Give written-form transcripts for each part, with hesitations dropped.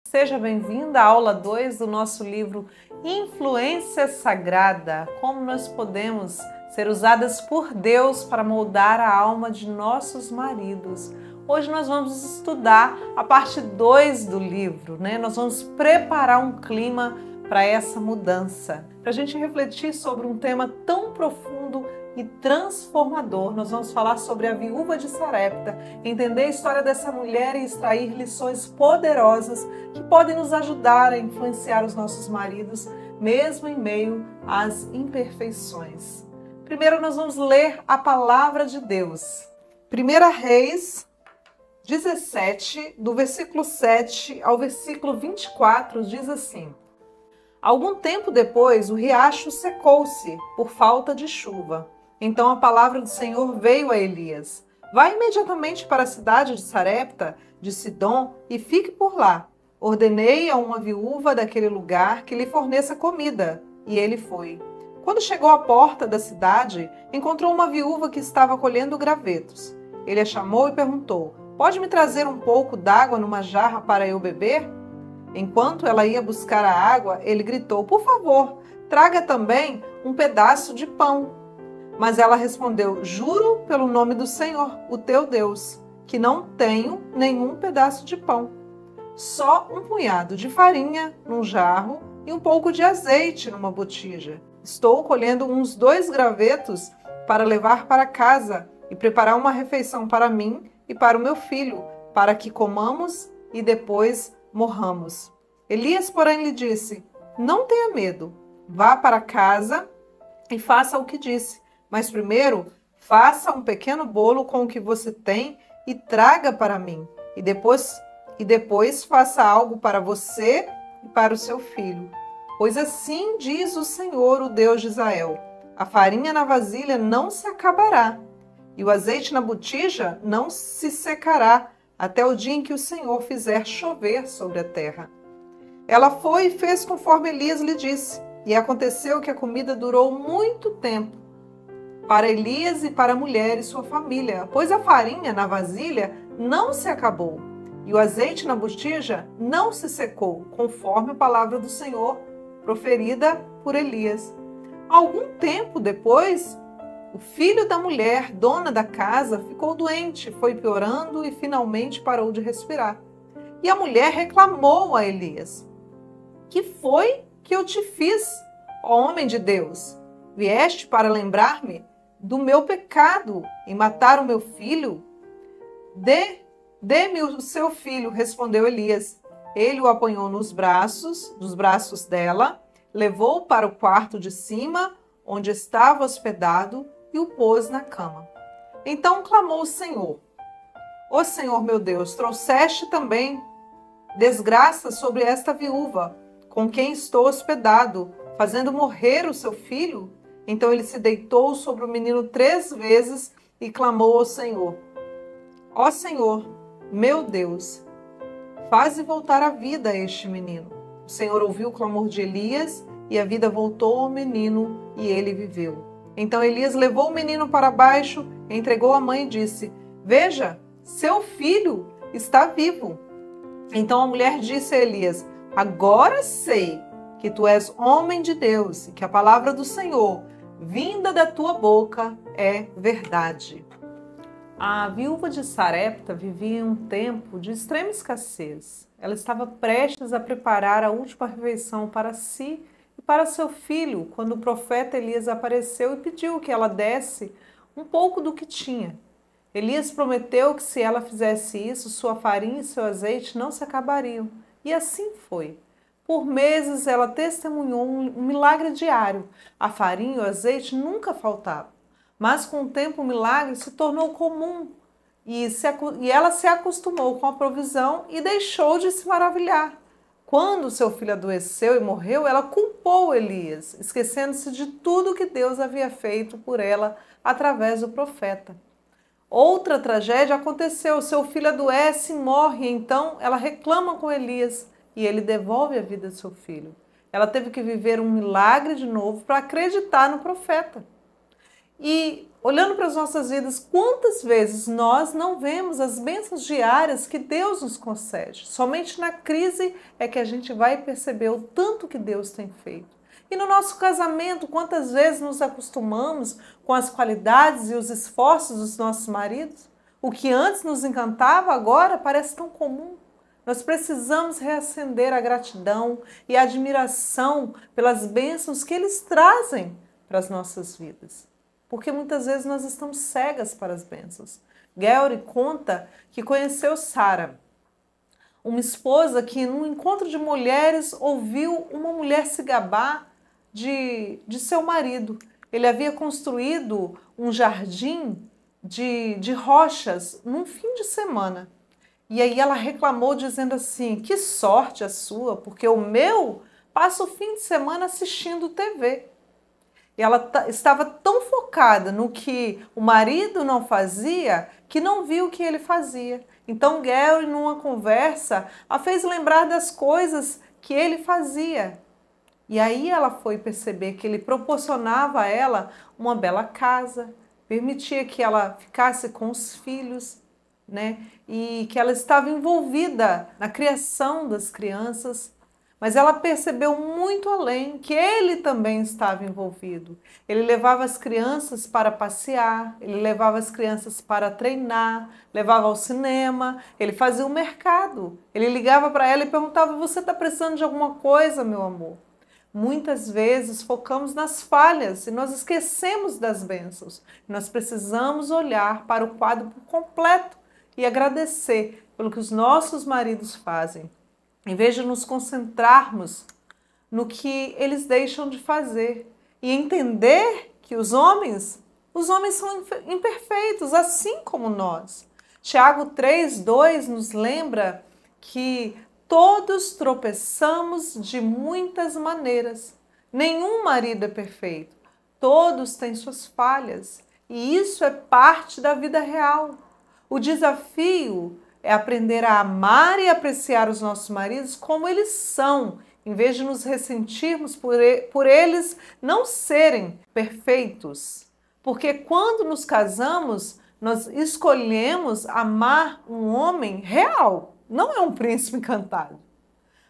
Seja bem-vinda à aula 2 do nosso livro Influência Sagrada, como nós podemos ser usadas por Deus para moldar a alma de nossos maridos. Hoje nós vamos estudar a parte 2 do livro, né? Nós vamos preparar um clima para essa mudança. Para a gente refletir sobre um tema tão profundo e transformador, nós vamos falar sobre a viúva de Sarepta, entender a história dessa mulher e extrair lições poderosas que podem nos ajudar a influenciar os nossos maridos, mesmo em meio às imperfeições. Primeiro nós vamos ler a palavra de Deus. 1 Reis 17, do versículo 7 ao versículo 24, diz assim: Algum tempo depois, o riacho secou-se por falta de chuva. Então a palavra do Senhor veio a Elias: Vá imediatamente para a cidade de Sarepta, de Sidom, e fique por lá. Ordenei a uma viúva daquele lugar que lhe forneça comida. E ele foi. Quando chegou à porta da cidade, encontrou uma viúva que estava colhendo gravetos. Ele a chamou e perguntou: Pode me trazer um pouco d'água numa jarra para eu beber? Enquanto ela ia buscar a água, ele gritou: Por favor, traga também um pedaço de pão. Mas ela respondeu: Juro pelo nome do Senhor, o teu Deus, que não tenho nenhum pedaço de pão. Só um punhado de farinha num jarro e um pouco de azeite numa botija. Estou colhendo uns 2 gravetos para levar para casa e preparar uma refeição para mim e para o meu filho, para que comamos e depois morramos. Elias, porém, lhe disse: Não tenha medo, vá para casa e faça o que disse. Mas primeiro, faça um pequeno bolo com o que você tem e traga para mim. E depois faça algo para você e para o seu filho. Pois assim diz o Senhor, o Deus de Israel: a farinha na vasilha não se acabará, e o azeite na botija não se secará, até o dia em que o Senhor fizer chover sobre a terra. Ela foi e fez conforme Elias lhe disse. E aconteceu que a comida durou muito tempo para Elias e para a mulher e sua família, pois a farinha na vasilha não se acabou e o azeite na botija não se secou, conforme a palavra do Senhor proferida por Elias. Algum tempo depois, o filho da mulher, dona da casa, ficou doente, foi piorando e finalmente parou de respirar. E a mulher reclamou a Elias: Que foi que eu te fiz, ó homem de Deus? Vieste para lembrar-me do meu pecado em matar o meu filho? Dê-me o seu filho, respondeu Elias. Ele o apanhou nos braços dela, levou-o para o quarto de cima, onde estava hospedado, e o pôs na cama. Então clamou o Senhor: Ó Senhor meu Deus, trouxeste também desgraça sobre esta viúva, com quem estou hospedado, fazendo morrer o seu filho? Então ele se deitou sobre o menino 3 vezes e clamou ao Senhor: Ó Senhor, meu Deus, faze voltar a vida a este menino. O Senhor ouviu o clamor de Elias e a vida voltou ao menino e ele viveu. Então Elias levou o menino para baixo, entregou à mãe e disse: Veja, seu filho está vivo. Então a mulher disse a Elias: Agora sei que tu és homem de Deus e que a palavra do Senhor, vinda da tua boca, é verdade. A viúva de Sarepta vivia em um tempo de extrema escassez. Ela estava prestes a preparar a última refeição para si e para seu filho, quando o profeta Elias apareceu e pediu que ela desse um pouco do que tinha. Elias prometeu que se ela fizesse isso, sua farinha e seu azeite não se acabariam. E assim foi. Por meses ela testemunhou um milagre diário. A farinha e o azeite nunca faltavam. Mas com o tempo o milagre se tornou comum e ela se acostumou com a provisão e deixou de se maravilhar. Quando seu filho adoeceu e morreu, ela culpou Elias, esquecendo-se de tudo que Deus havia feito por ela através do profeta. Outra tragédia aconteceu, seu filho adoece e morre, então ela reclama com Elias e ele devolve a vida de seu filho. Ela teve que viver um milagre de novo para acreditar no profeta. E olhando para as nossas vidas, quantas vezes nós não vemos as bênçãos diárias que Deus nos concede? Somente na crise é que a gente vai perceber o tanto que Deus tem feito. E no nosso casamento, quantas vezes nos acostumamos com as qualidades e os esforços dos nossos maridos? O que antes nos encantava, agora parece tão comum. Nós precisamos reacender a gratidão e a admiração pelas bênçãos que eles trazem para as nossas vidas. Porque muitas vezes nós estamos cegas para as bênçãos. Gary conta que conheceu Sara, uma esposa que num encontro de mulheres ouviu uma mulher se gabar de seu marido. Ele havia construído um jardim de rochas num fim de semana. E aí ela reclamou dizendo assim, que sorte a sua, porque o meu passa o fim de semana assistindo TV. E ela estava tão focada no que o marido não fazia, que não viu o que ele fazia. Então Gary, numa conversa, a fez lembrar das coisas que ele fazia. E aí ela foi perceber que ele proporcionava a ela uma bela casa, permitia que ela ficasse com os filhos, né? E que ela estava envolvida na criação das crianças. Mas ela percebeu muito além, que ele também estava envolvido. Ele levava as crianças para passear, ele levava as crianças para treinar, levava ao cinema, ele fazia o mercado. Ele ligava para ela e perguntava, você está precisando de alguma coisa, meu amor? Muitas vezes focamos nas falhas e nós esquecemos das bênçãos. Nós precisamos olhar para o quadro por completo e agradecer pelo que os nossos maridos fazem. Em vez de nos concentrarmos no que eles deixam de fazer e entender que os homens são imperfeitos, assim como nós. Tiago 3:2 nos lembra que todos tropeçamos de muitas maneiras. Nenhum marido é perfeito. Todos têm suas falhas e isso é parte da vida real. O desafio é aprender a amar e apreciar os nossos maridos como eles são, em vez de nos ressentirmos por eles não serem perfeitos. Porque quando nos casamos, nós escolhemos amar um homem real, não é um príncipe encantado,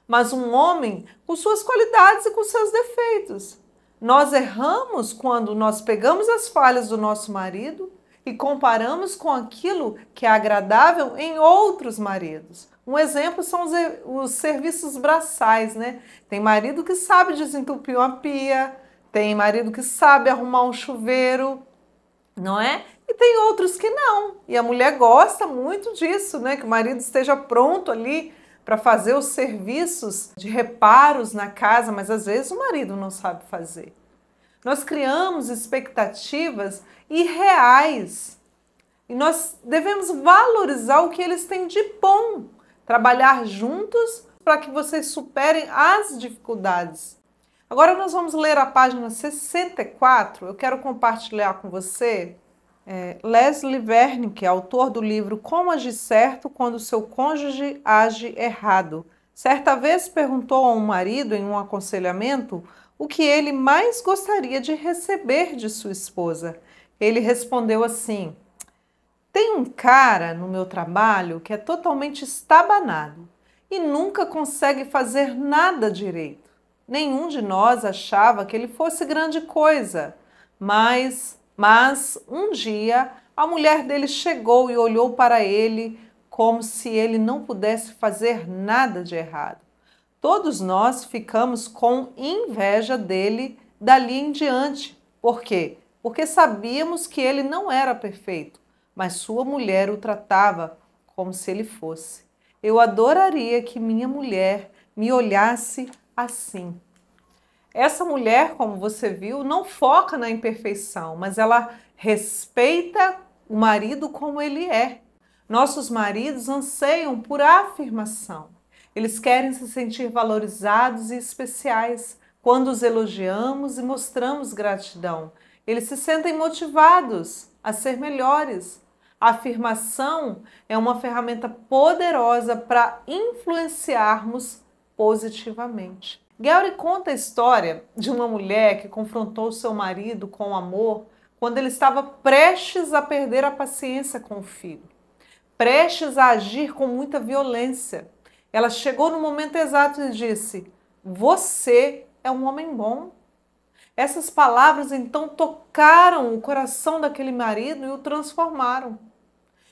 mas um homem com suas qualidades e com seus defeitos. Nós erramos quando nós pegamos as falhas do nosso marido e comparamos com aquilo que é agradável em outros maridos. Um exemplo são os serviços braçais, né? Tem marido que sabe desentupir uma pia, tem marido que sabe arrumar um chuveiro, não é? E tem outros que não. E a mulher gosta muito disso, né? Que o marido esteja pronto ali para fazer os serviços de reparos na casa, mas às vezes o marido não sabe fazer. Nós criamos expectativas irreais e nós devemos valorizar o que eles têm de bom, trabalhar juntos para que vocês superem as dificuldades. Agora nós vamos ler a página 64, eu quero compartilhar com você Leslie Vernick, autor do livro Como Agir Certo Quando Seu Cônjuge Age Errado. Certa vez perguntou a um marido em um aconselhamento o que ele mais gostaria de receber de sua esposa. Ele respondeu assim, tem um cara no meu trabalho que é totalmente estabanado e nunca consegue fazer nada direito. Nenhum de nós achava que ele fosse grande coisa, mas um dia a mulher dele chegou e olhou para ele como se ele não pudesse fazer nada de errado. Todos nós ficamos com inveja dele dali em diante. Por quê? Porque sabíamos que ele não era perfeito, mas sua mulher o tratava como se ele fosse. Eu adoraria que minha mulher me olhasse assim. Essa mulher, como você viu, não foca na imperfeição, mas ela respeita o marido como ele é. Nossos maridos anseiam por afirmação. Eles querem se sentir valorizados e especiais quando os elogiamos e mostramos gratidão. Eles se sentem motivados a ser melhores. A afirmação é uma ferramenta poderosa para influenciarmos positivamente. Gary conta a história de uma mulher que confrontou seu marido com amor quando ele estava prestes a perder a paciência com o filho, prestes a agir com muita violência. Ela chegou no momento exato e disse: "Você é um homem bom." Essas palavras então tocaram o coração daquele marido e o transformaram.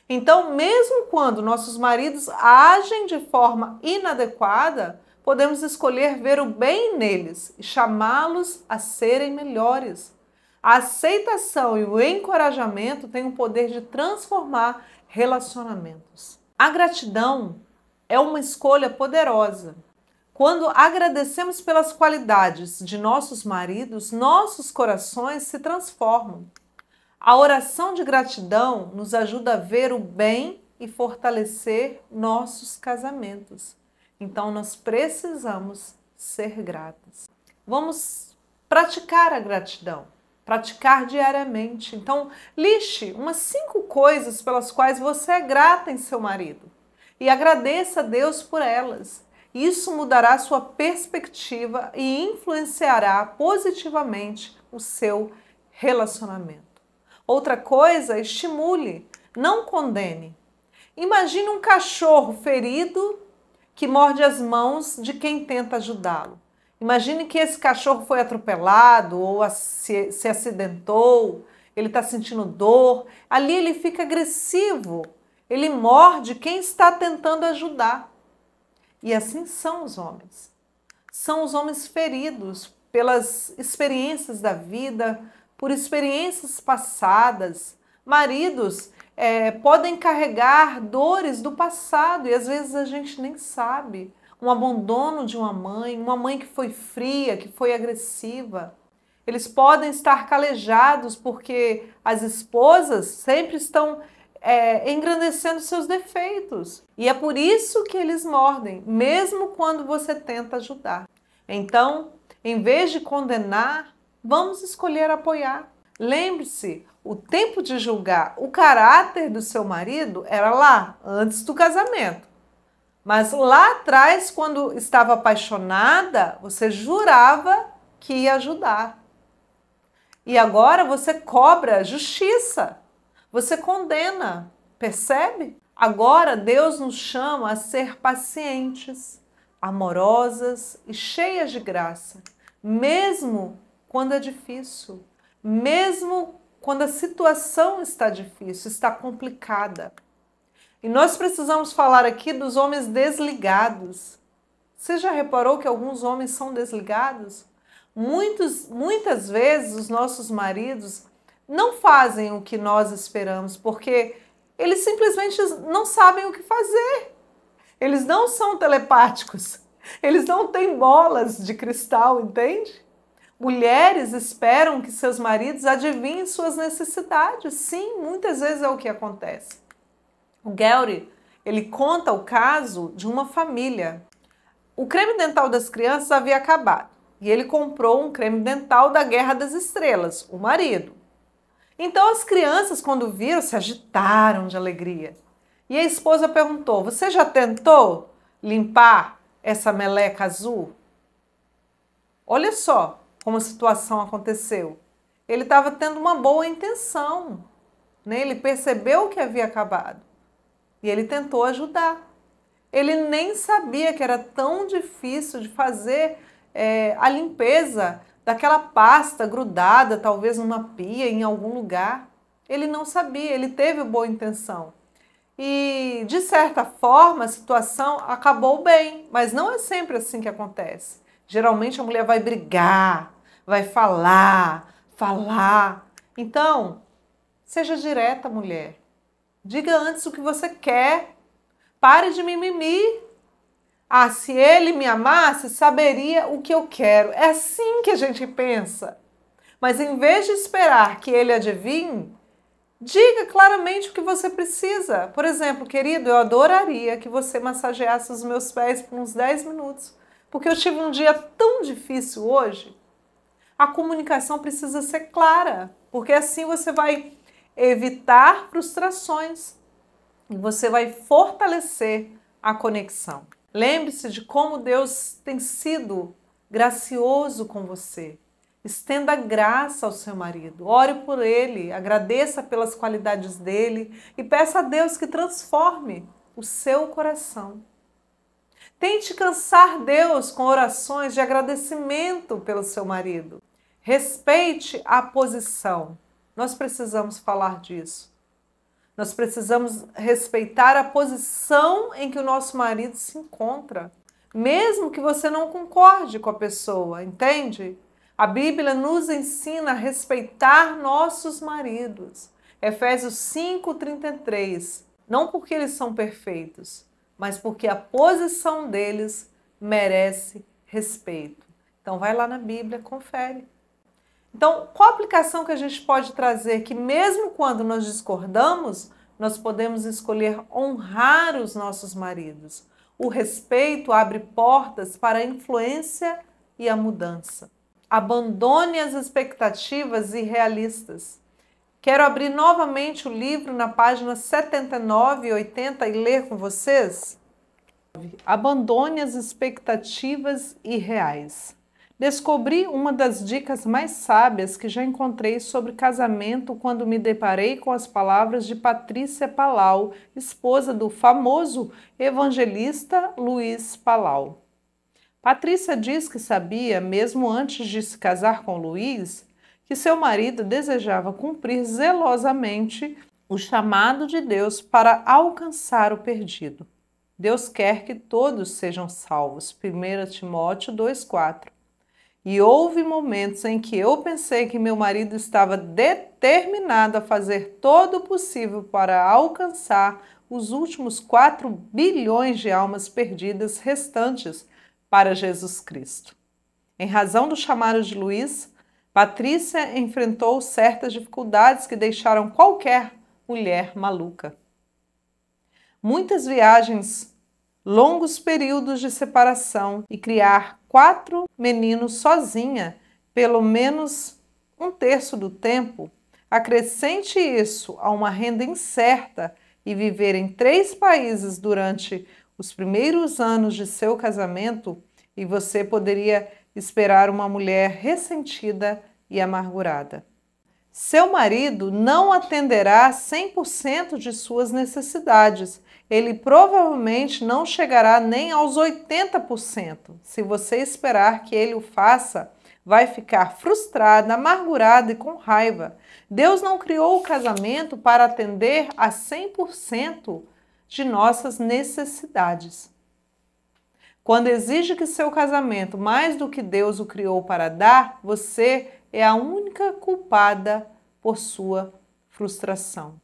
Então, mesmo quando nossos maridos agem de forma inadequada, podemos escolher ver o bem neles e chamá-los a serem melhores. A aceitação e o encorajamento têm o poder de transformar relacionamentos. A gratidão é uma escolha poderosa. Quando agradecemos pelas qualidades de nossos maridos, nossos corações se transformam. A oração de gratidão nos ajuda a ver o bem e fortalecer nossos casamentos. Então, nós precisamos ser gratos. Vamos praticar a gratidão, praticar diariamente. Então, liste umas 5 coisas pelas quais você é grata em seu marido e agradeça a Deus por elas. Isso mudará sua perspectiva e influenciará positivamente o seu relacionamento. Outra coisa, estimule, não condene. Imagine um cachorro ferido que morde as mãos de quem tenta ajudá-lo. Imagine que esse cachorro foi atropelado ou se acidentou, ele está sentindo dor. Ali ele fica agressivo, ele morde quem está tentando ajudar. E assim são os homens. São os homens feridos pelas experiências da vida, por experiências passadas. Maridos podem carregar dores do passado e às vezes a gente nem sabe. Um abandono de uma mãe que foi fria, que foi agressiva. Eles podem estar calejados porque as esposas sempre estão engrandecendo seus defeitos. E é por isso que eles mordem, mesmo quando você tenta ajudar. Então, em vez de condenar, vamos escolher apoiar. Lembre-se, o tempo de julgar o caráter do seu marido era lá, antes do casamento. Mas lá atrás, quando estava apaixonada, você jurava que ia ajudar. E agora você cobra justiça. Você condena, percebe? Agora Deus nos chama a ser pacientes, amorosas e cheias de graça, mesmo quando é difícil, mesmo quando a situação está difícil, está complicada. E nós precisamos falar aqui dos homens desligados. Você já reparou que alguns homens são desligados? Muitas vezes os nossos maridos não fazem o que nós esperamos, porque eles simplesmente não sabem o que fazer. Eles não são telepáticos. Eles não têm bolas de cristal, entende? Mulheres esperam que seus maridos adivinhem suas necessidades. Sim, muitas vezes é o que acontece. O Gary, ele conta o caso de uma família. O creme dental das crianças havia acabado e ele comprou um creme dental da Guerra das Estrelas, o marido. Então as crianças, quando viram, se agitaram de alegria. E a esposa perguntou: "Você já tentou limpar essa meleca azul?" Olha só como a situação aconteceu. Ele estava tendo uma boa intenção, né? Ele percebeu que havia acabado e ele tentou ajudar. Ele nem sabia que era tão difícil de fazer a limpeza daquela pasta grudada, talvez numa pia, em algum lugar. Ele não sabia, ele teve boa intenção. E, de certa forma, a situação acabou bem, mas não é sempre assim que acontece. Geralmente a mulher vai brigar, vai falar. Então, seja direta, mulher. Diga antes o que você quer. Pare de mimimi. Ah, se ele me amasse, saberia o que eu quero. É assim que a gente pensa. Mas em vez de esperar que ele adivinhe, diga claramente o que você precisa. Por exemplo, querido, eu adoraria que você massageasse os meus pés por uns 10 minutos, porque eu tive um dia tão difícil hoje. A comunicação precisa ser clara, porque assim você vai evitar frustrações e você vai fortalecer a conexão. Lembre-se de como Deus tem sido gracioso com você. Estenda graça ao seu marido, ore por ele, agradeça pelas qualidades dele e peça a Deus que transforme o seu coração. Tente cansar Deus com orações de agradecimento pelo seu marido. Respeite a posição. Nós precisamos falar disso. Nós precisamos respeitar a posição em que o nosso marido se encontra, mesmo que você não concorde com a pessoa, entende? A Bíblia nos ensina a respeitar nossos maridos. Efésios 5:33. Não porque eles são perfeitos, mas porque a posição deles merece respeito. Então vai lá na Bíblia, confere. Então, qual a aplicação que a gente pode trazer que mesmo quando nós discordamos, nós podemos escolher honrar os nossos maridos? O respeito abre portas para a influência e a mudança. Abandone as expectativas irrealistas. Quero abrir novamente o livro na página 79 e 80 e ler com vocês. Abandone as expectativas irreais. Descobri uma das dicas mais sábias que já encontrei sobre casamento quando me deparei com as palavras de Patrícia Palau, esposa do famoso evangelista Luiz Palau. Patrícia diz que sabia, mesmo antes de se casar com Luiz, que seu marido desejava cumprir zelosamente o chamado de Deus para alcançar o perdido. Deus quer que todos sejam salvos. 1 Timóteo 2,4. E houve momentos em que eu pensei que meu marido estava determinado a fazer todo o possível para alcançar os últimos 4 bilhões de almas perdidas restantes para Jesus Cristo. Em razão do chamado de Luiz, Patrícia enfrentou certas dificuldades que deixaram qualquer mulher maluca. Muitas viagens, longos períodos de separação e criar 4 meninos sozinha, pelo menos 1/3 do tempo. Acrescente isso a uma renda incerta e viver em 3 países durante os primeiros anos de seu casamento e você poderia esperar uma mulher ressentida e amargurada. Seu marido não atenderá 100% de suas necessidades. Ele provavelmente não chegará nem aos 80%. Se você esperar que ele o faça, vai ficar frustrada, amargurada e com raiva. Deus não criou o casamento para atender a 100% de nossas necessidades. Quando exige que seu casamento, mais do que Deus o criou para dar, você é a única culpada por sua frustração.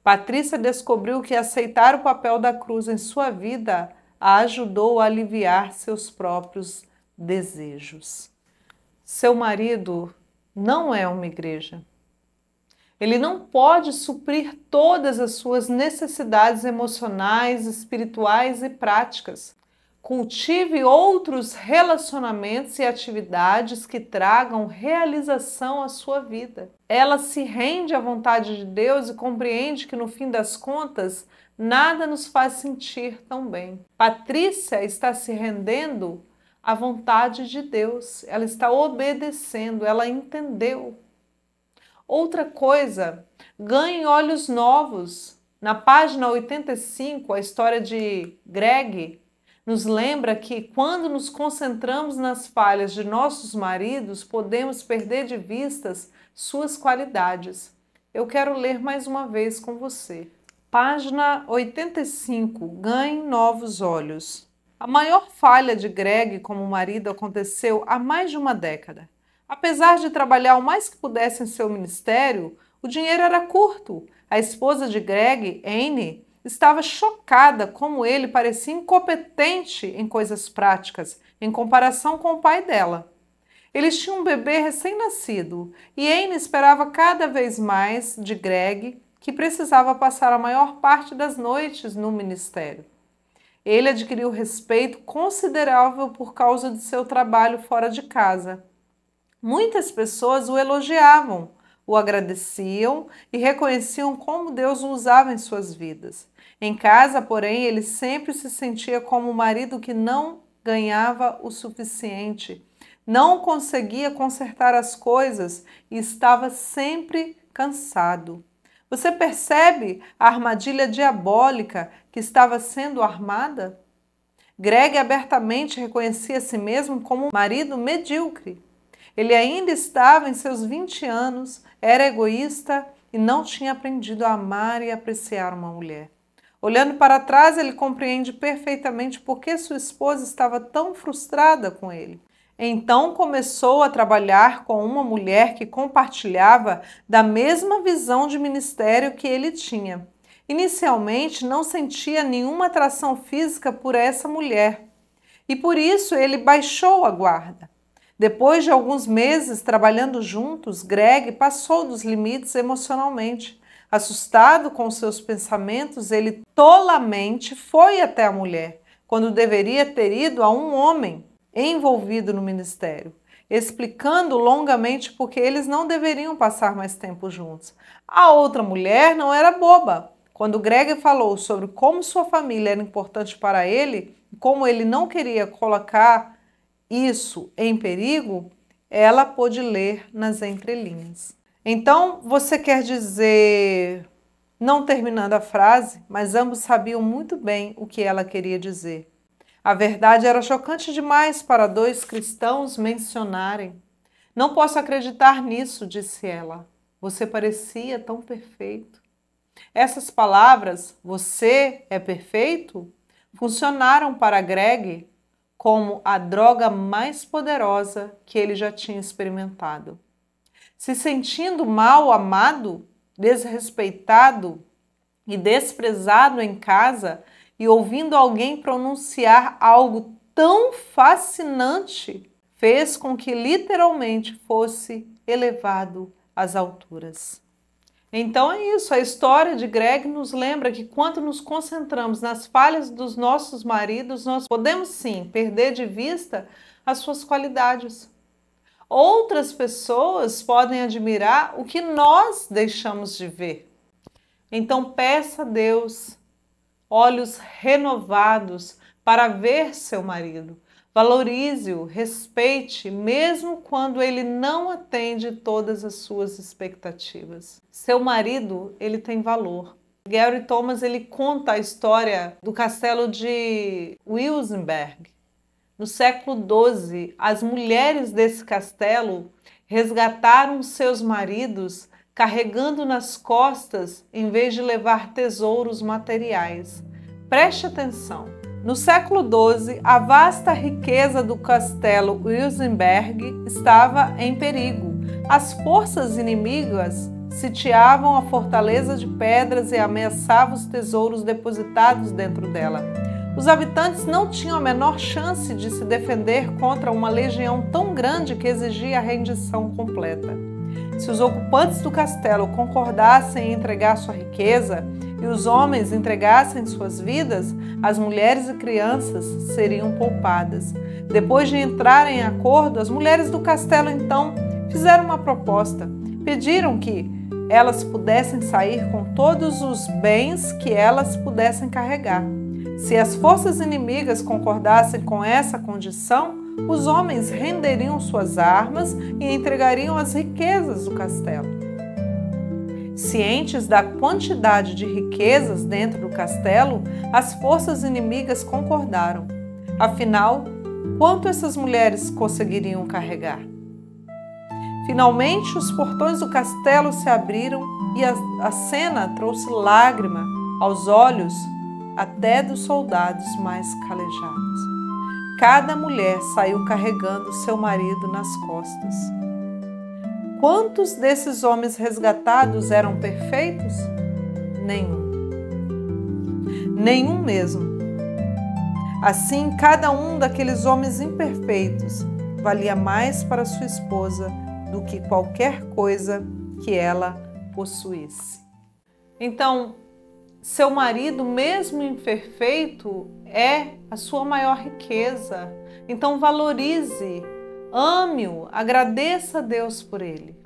Patrícia descobriu que aceitar o papel da cruz em sua vida a ajudou a aliviar seus próprios desejos. Seu marido não é uma igreja. Ele não pode suprir todas as suas necessidades emocionais, espirituais e práticas. Cultive outros relacionamentos e atividades que tragam realização à sua vida. Ela se rende à vontade de Deus e compreende que, no fim das contas, nada nos faz sentir tão bem. Patrícia está se rendendo à vontade de Deus. Ela está obedecendo, ela entendeu. Outra coisa, ganhe olhos novos. Na página 85, a história de Greg nos lembra que quando nos concentramos nas falhas de nossos maridos, podemos perder de vistas suas qualidades. Eu quero ler mais uma vez com você. Página 85, ganhe novos olhos. A maior falha de Greg como marido aconteceu há mais de uma década. Apesar de trabalhar o mais que pudesse em seu ministério, o dinheiro era curto. A esposa de Greg, Anne, estava chocada como ele parecia incompetente em coisas práticas, em comparação com o pai dela. Eles tinham um bebê recém-nascido e Anne esperava cada vez mais de Greg, que precisava passar a maior parte das noites no ministério. Ele adquiriu respeito considerável por causa de seu trabalho fora de casa. Muitas pessoas o elogiavam, o agradeciam e reconheciam como Deus o usava em suas vidas. Em casa, porém, ele sempre se sentia como um marido que não ganhava o suficiente. não conseguia consertar as coisas e estava sempre cansado. Você percebe a armadilha diabólica que estava sendo armada? Greg abertamente reconhecia a si mesmo como um marido medíocre. Ele ainda estava em seus 20 anos, era egoísta e não tinha aprendido a amar e apreciar uma mulher. Olhando para trás, ele compreende perfeitamente por que sua esposa estava tão frustrada com ele. Então começou a trabalhar com uma mulher que compartilhava da mesma visão de ministério que ele tinha. Inicialmente não sentia nenhuma atração física por essa mulher e por isso ele baixou a guarda. Depois de alguns meses trabalhando juntos, Greg passou dos limites emocionalmente. Assustado com seus pensamentos, ele tolamente foi até a mulher, quando deveria ter ido a um homem envolvido no ministério, explicando longamente por que eles não deveriam passar mais tempo juntos. A outra mulher não era boba. Quando Greg falou sobre como sua família era importante para ele, como ele não queria colocar isso em perigo, ela pôde ler nas entrelinhas. Então, você quer dizer, não terminando a frase, mas ambos sabiam muito bem o que ela queria dizer. A verdade era chocante demais para dois cristãos mencionarem. Não posso acreditar nisso, disse ela. Você parecia tão perfeito. Essas palavras, você é perfeito, funcionaram para Greg como a droga mais poderosa que ele já tinha experimentado. Se sentindo mal amado, desrespeitado e desprezado em casa e ouvindo alguém pronunciar algo tão fascinante, fez com que literalmente fosse elevado às alturas. Então é isso, a história de Greg nos lembra que quando nos concentramos nas falhas dos nossos maridos, nós podemos sim perder de vista as suas qualidades. Outras pessoas podem admirar o que nós deixamos de ver. Então peça a Deus olhos renovados para ver seu marido. Valorize-o, respeite, mesmo quando ele não atende todas as suas expectativas. Seu marido, ele tem valor. Gary Thomas, ele conta a história do castelo de Wilsonberg. No século XII, as mulheres desse castelo resgataram seus maridos carregando nas costas em vez de levar tesouros materiais. Preste atenção. No século XII, a vasta riqueza do castelo Wilsonberg estava em perigo. As forças inimigas sitiavam a fortaleza de pedras e ameaçavam os tesouros depositados dentro dela. Os habitantes não tinham a menor chance de se defender contra uma legião tão grande que exigia a rendição completa. Se os ocupantes do castelo concordassem em entregar sua riqueza e os homens entregassem suas vidas, as mulheres e crianças seriam poupadas. Depois de entrarem em acordo, as mulheres do castelo então fizeram uma proposta. Pediram que elas pudessem sair com todos os bens que elas pudessem carregar. Se as forças inimigas concordassem com essa condição, os homens renderiam suas armas e entregariam as riquezas do castelo. Cientes da quantidade de riquezas dentro do castelo, as forças inimigas concordaram. Afinal, quanto essas mulheres conseguiriam carregar? Finalmente, os portões do castelo se abriram e a cena trouxe lágrima aos olhos até dos soldados mais calejados. Cada mulher saiu carregando seu marido nas costas. Quantos desses homens resgatados eram perfeitos? Nenhum. Nenhum mesmo. Assim, cada um daqueles homens imperfeitos valia mais para sua esposa do que qualquer coisa que ela possuísse. Então, seu marido, mesmo imperfeito, é a sua maior riqueza. Então valorize, ame-o, agradeça a Deus por ele.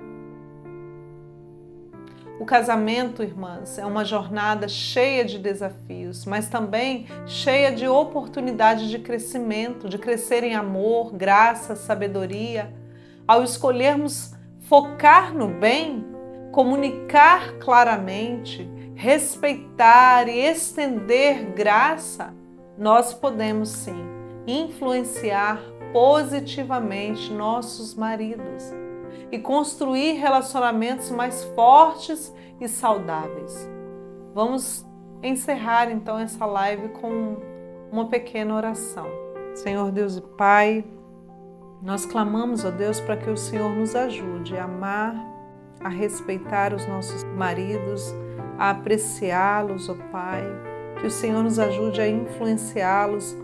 O casamento, irmãs, é uma jornada cheia de desafios, mas também cheia de oportunidades de crescimento, de crescer em amor, graça, sabedoria. Ao escolhermos focar no bem, comunicar claramente, respeitar e estender graça, nós podemos sim influenciar positivamente nossos maridos e construir relacionamentos mais fortes e saudáveis. Vamos encerrar então essa live com uma pequena oração. Senhor Deus e Pai, nós clamamos, ó Deus, para que o Senhor nos ajude a amar, a respeitar os nossos maridos, a apreciá-los, ó Pai, que o Senhor nos ajude a influenciá-los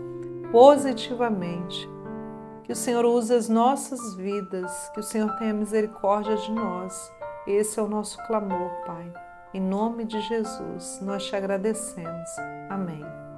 positivamente. Que o Senhor use as nossas vidas, que o Senhor tenha misericórdia de nós. Esse é o nosso clamor, Pai. Em nome de Jesus, nós te agradecemos. Amém.